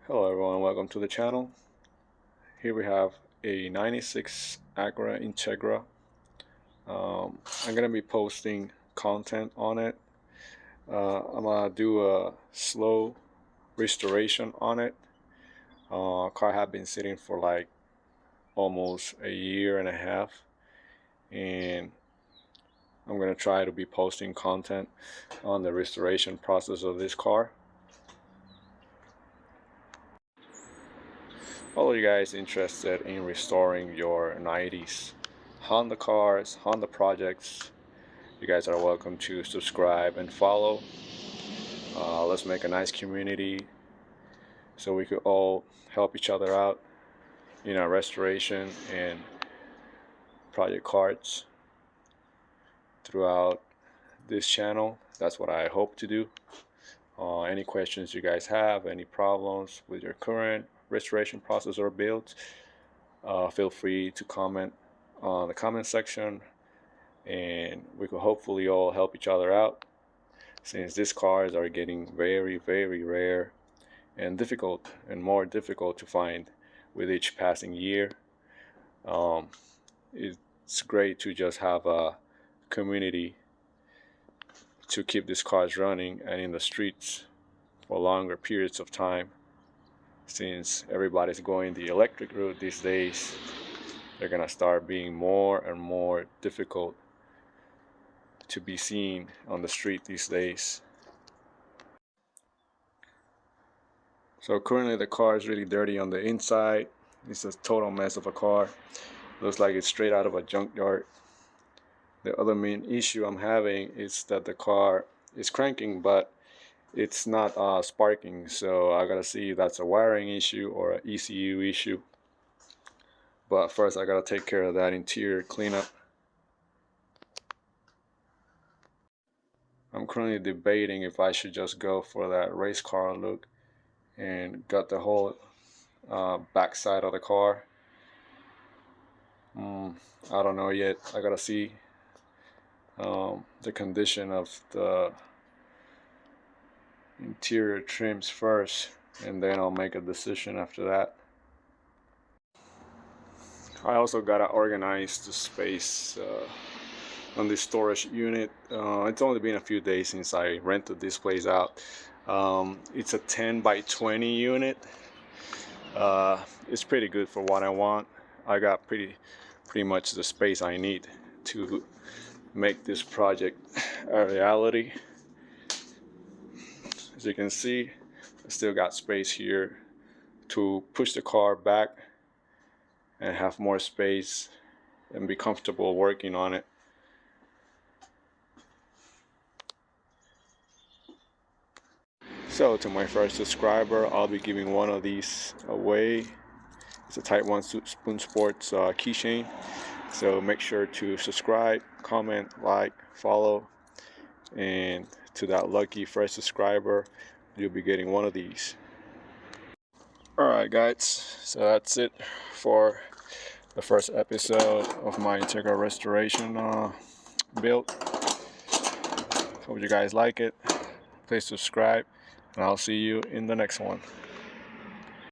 Hello everyone, welcome to the channel. Here we have a 96 Acura Integra. I'm gonna be posting content on it. I'm gonna do a slow restoration on it. Car had been sitting for like almost a year and a half, and I'm gonna try to be posting content on the restoration process of this car. All of you guys interested in restoring your 90s Honda cars, Honda projects, you guys are welcome to subscribe and follow. Let's make a nice community so we could all help each other out in our restoration and project cards throughout this channel. That's what I hope to do. Any questions you guys have, any problems with your current restoration process or builds, feel free to comment on the comment section, and we could hopefully all help each other out, since these cars are getting very rare and difficult and more difficult to find with each passing year. It's great to just have a community to keep these cars running and in the streets for longer periods of time. Since everybody's going the electric route these days, they're gonna start being more and more difficult to be seen on the street these days. So currently the car is really dirty on the inside. It's a total mess of a car. Looks like it's straight out of a junkyard. The other main issue I'm having is that the car is cranking, but it's not sparking. So I gotta see if that's a wiring issue or an ECU issue. But first I gotta take care of that interior cleanup. I'm currently debating if I should just go for that race car look and got the whole back side of the car. I don't know yet. I gotta see the condition of the interior trims first, and then I'll make a decision after that. I also gotta organize the space on this storage unit. It's only been a few days since I rented this place out. It's a 10 by 20 unit. It's pretty good for what I want. I got pretty much the space I need to make this project a reality. As you can see, I still got space here to push the car back and have more space and be comfortable working on it. So to my first subscriber, I'll be giving one of these away. It's a Type 1 Spoon Sports keychain. So make sure to subscribe, comment, like, follow, and to that lucky first subscriber, you'll be getting one of these. Alright guys, so that's it for the first episode of my Integra restoration build. Hope you guys like it. Please subscribe, and I'll see you in the next one.